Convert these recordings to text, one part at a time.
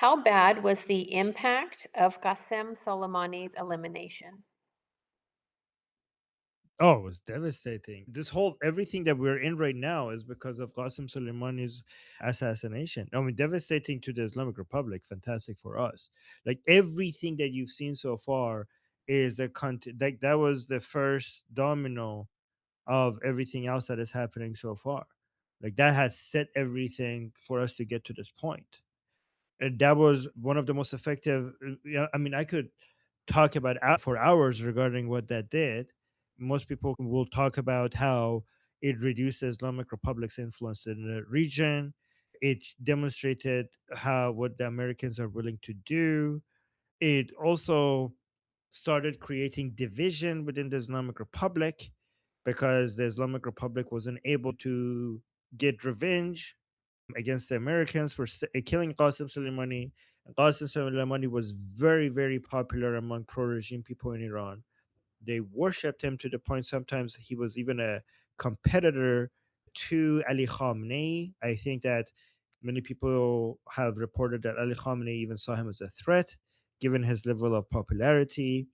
How bad was the impact of Qasem Soleimani's elimination? Oh, it was devastating. This whole everything that we're in right now is because of Qasem Soleimani's assassination. I mean, devastating to the Islamic Republic, fantastic for us. Like everything that you've seen so far is like that was the first domino of everything else that is happening so far. Like that has set everything for us to get to this point. And that was one of the most effective. Yeah, I mean, I could talk about for hours regarding what that did. Most people will talk about how it reduced the Islamic Republic's influence in the region. It demonstrated how what the Americans are willing to do. It also started creating division within the Islamic Republic because the Islamic Republic wasn't able to get revenge against the Americans for killing Qasem Soleimani. And Qasem Soleimani was very, very popular among pro regime people in Iran. They worshipped him to the point sometimes he was even a competitor to Ali Khamenei. I think that many people have reported that Ali Khamenei even saw him as a threat given his level of popularity.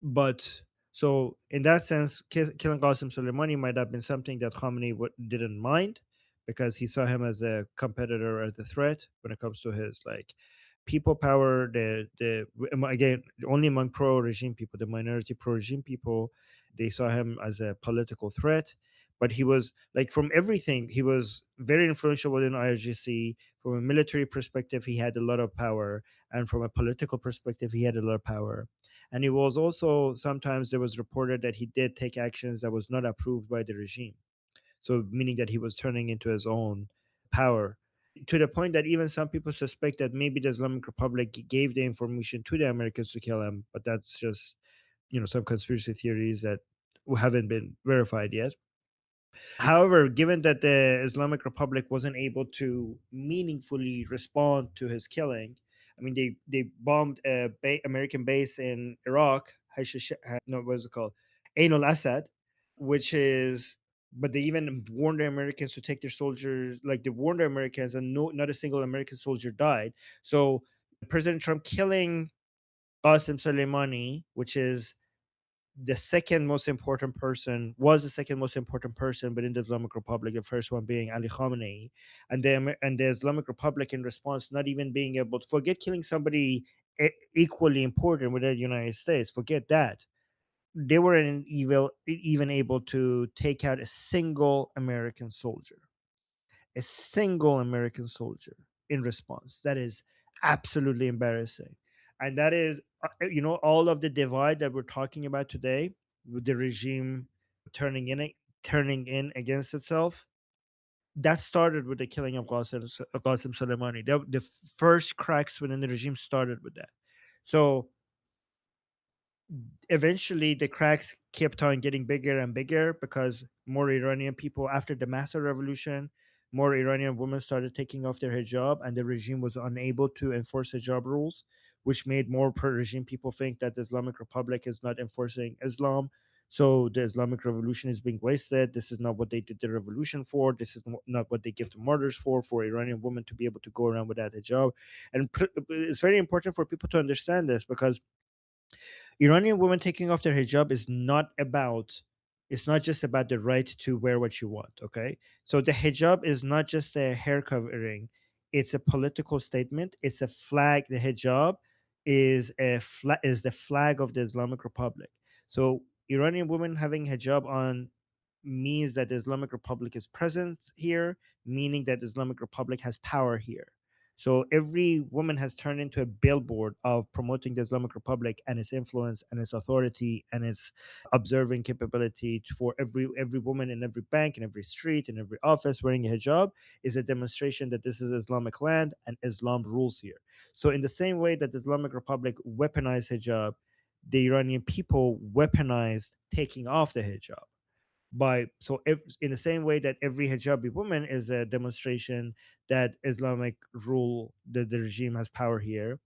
But so in that sense, killing Qasem Soleimani might have been something that Khamenei didn't mind because he saw him as a competitor or the threat when it comes to his like people power. Again only among pro regime people, the minority pro regime people, they saw him as a political threat. But he was like from everything, he was very influential within IRGC. From a military perspective, he had a lot of power, and from a political perspective, he had a lot of power. And it was also sometimes there was reported that he did take actions that was not approved by the regime. So meaning that he was turning into his own power to the point that even some people suspect that maybe the Islamic Republic gave the information to the Americans to kill him, but that's just some conspiracy theories that haven't been verified yet. However, given that the Islamic Republic wasn't able to meaningfully respond to his killing, I mean, they bombed a American base in Iraq. No, what is it called? Ain al Assad, which is, but they even warned the Americans to take their soldiers, like they warned the Americans, and no, not a single American soldier died. So President Trump killing Qasem Soleimani, which is the second most important person was the second most important person within the Islamic Republic, the first one being Ali Khamenei, and the Islamic Republic in response not even being able to forget killing somebody equally important within the United States. Forget that they weren't even able to take out a single American soldier in response. That is absolutely embarrassing. And that is, all of the divide that we're talking about today with the regime turning in turning in against itself. That started with the killing of Qasem Soleimani. The first cracks within the regime started with that. So eventually the cracks kept on getting bigger and bigger because more Iranian people, after the master revolution, more Iranian women started taking off their hijab, and the regime was unable to enforce hijab rules, which made more pro regime people think that the Islamic Republic is not enforcing Islam. So the Islamic Revolution is being wasted. This is not what they did the revolution for. This is not what they give the martyrs for Iranian women to be able to go around without hijab. And it's very important for people to understand this because Iranian women taking off their hijab is not about, it's not just about the right to wear what you want, okay? So the hijab is not just a hair covering, it's a political statement, it's a flag. The hijab is the flag of the Islamic Republic. So Iranian women having hijab on means that the Islamic Republic is present here, meaning that the Islamic Republic has power here. So every woman has turned into a billboard of promoting the Islamic Republic and its influence and its authority and its observing capability for every woman in every bank, in every street, in every office wearing a hijab is a demonstration that this is Islamic land and Islam rules here. So in the same way that the Islamic Republic weaponized hijab, the Iranian people weaponized taking off the hijab in the same way that every hijabi woman is a demonstration that Islamic rule, that the regime has power here,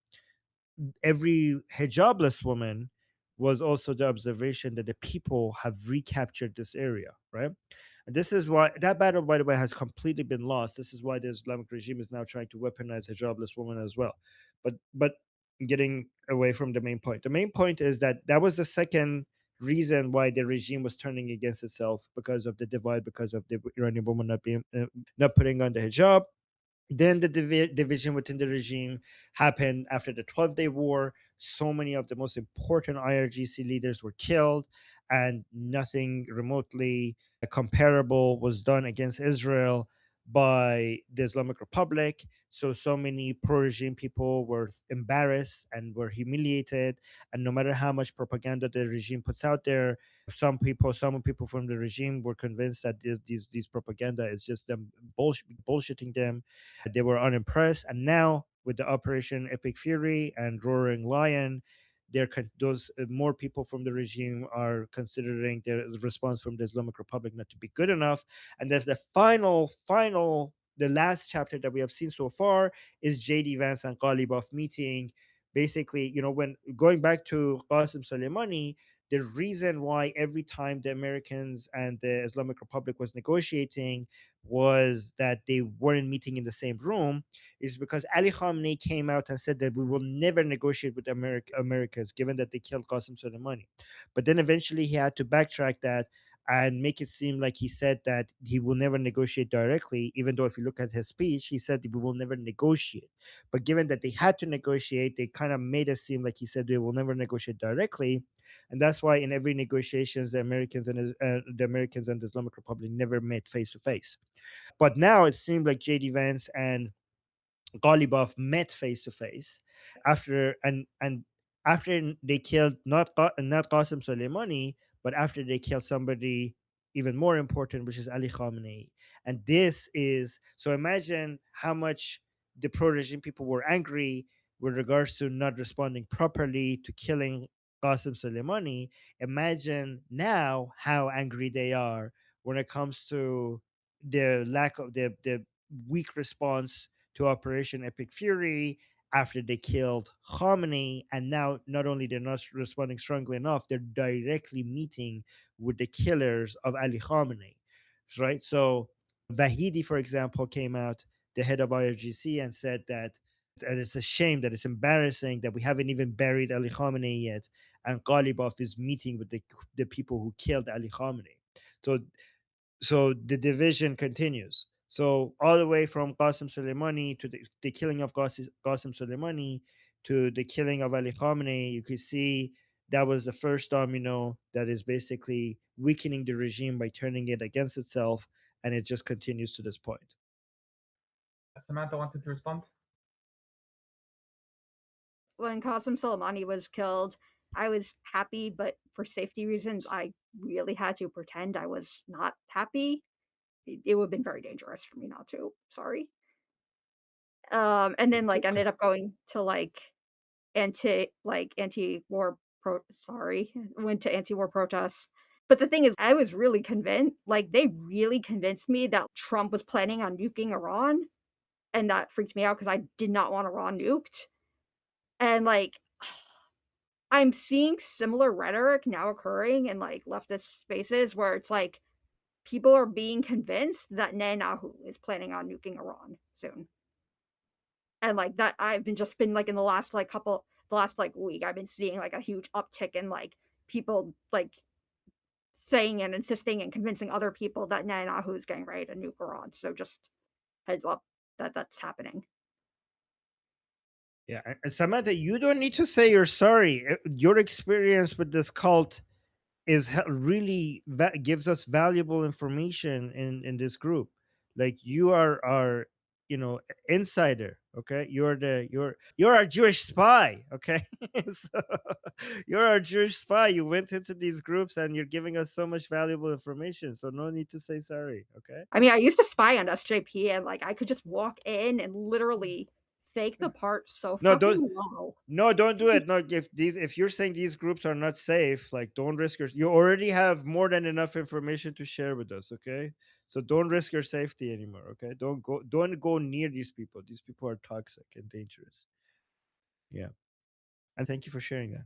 every hijabless woman was also the observation that the people have recaptured this area, right? And this is why that battle, by the way, has completely been lost. This is why the Islamic regime is now trying to weaponize hijabless women as well. But getting away from the main point. The main point is that that was the second reason why the regime was turning against itself, because of the divide, because of the Iranian woman not putting on the hijab. Then the division within the regime happened after the 12-day war. So many of the most important IRGC leaders were killed, and nothing remotely comparable was done against Israel by the Islamic Republic. So many pro-regime people were embarrassed and were humiliated. And no matter how much propaganda the regime puts out there, some people from the regime were convinced that these propaganda is just them bullshitting them. They were unimpressed, and now with the Operation Epic Fury and Roaring Lion, those more people from the regime are considering their response from the Islamic Republic not to be good enough. And that's the the last chapter that we have seen so far is JD Vance and Ghalibaf meeting. Basically, when going back to Qasem Soleimani, the reason why every time the Americans and the Islamic Republic was negotiating was that they weren't meeting in the same room is because Ali Khamenei came out and said that we will never negotiate with Americans, given that they killed Qasem Soleimani. But then eventually he had to backtrack that and make it seem like he said that he will never negotiate directly, even though if you look at his speech, he said that we will never negotiate. But given that they had to negotiate, they kind of made it seem like he said they will never negotiate directly. And that's why in every negotiations, the Americans and the Islamic Republic never met face to face. But now it seemed like JD Vance and Ghalibaf met face to face after they killed not Qasem Soleimani, but after they killed somebody even more important, which is Ali Khamenei. And this is so imagine how much the pro regime people were angry with regards to not responding properly to killing Qasem Soleimani. Imagine now how angry they are when it comes to the lack of the weak response to Operation Epic Fury after they killed Khamenei. And now, not only they're not responding strongly enough, they're directly meeting with the killers of Ali Khamenei, right? So Vahidi, for example, came out, the head of IRGC, and said that and it's a shame, that it's embarrassing that we haven't even buried Ali Khamenei yet, and Ghalibaf is meeting with the people who killed Ali Khamenei. So the division continues. So all the way from Qasem Soleimani to the killing of Qasem Soleimani to the killing of Ali Khamenei, you could see that was the first domino that is basically weakening the regime by turning it against itself, and it just continues to this point. Samantha wanted to respond. When Qasem Soleimani was killed, I was happy, but for safety reasons, I really had to pretend I was not happy. It would have been very dangerous for me not to. Sorry. And then It's like okay. ended up going to anti-war went to anti-war protests. But the thing is, I was really convinced, like they really convinced me that Trump was planning on nuking Iran, and that freaked me out because I did not want Iran nuked. And like I'm seeing similar rhetoric now occurring in like leftist spaces where it's like people are being convinced that Netanyahu is planning on nuking Iran soon. And like that I've been just been like in the last like week, I've been seeing like a huge uptick in like people like saying and insisting and convincing other people that Netanyahu is getting ready to nuke Iran. So just heads up that that's happening. Yeah, and Samantha, you don't need to say you're sorry. Your experience with this cult really gives us valuable information in this group. Like you are our insider. Okay, you're our Jewish spy. Okay, so you're our Jewish spy. You went into these groups and you're giving us so much valuable information, so no need to say sorry. Okay. I mean, I used to spy on SJP and like I could just walk in and literally fake the part so No, fucking well. no, don't do it. No, if you're saying these groups are not safe, like don't risk you already have more than enough information to share with us, okay? So don't risk your safety anymore, okay? Don't go near these people. These people are toxic and dangerous. Yeah. And thank you for sharing that.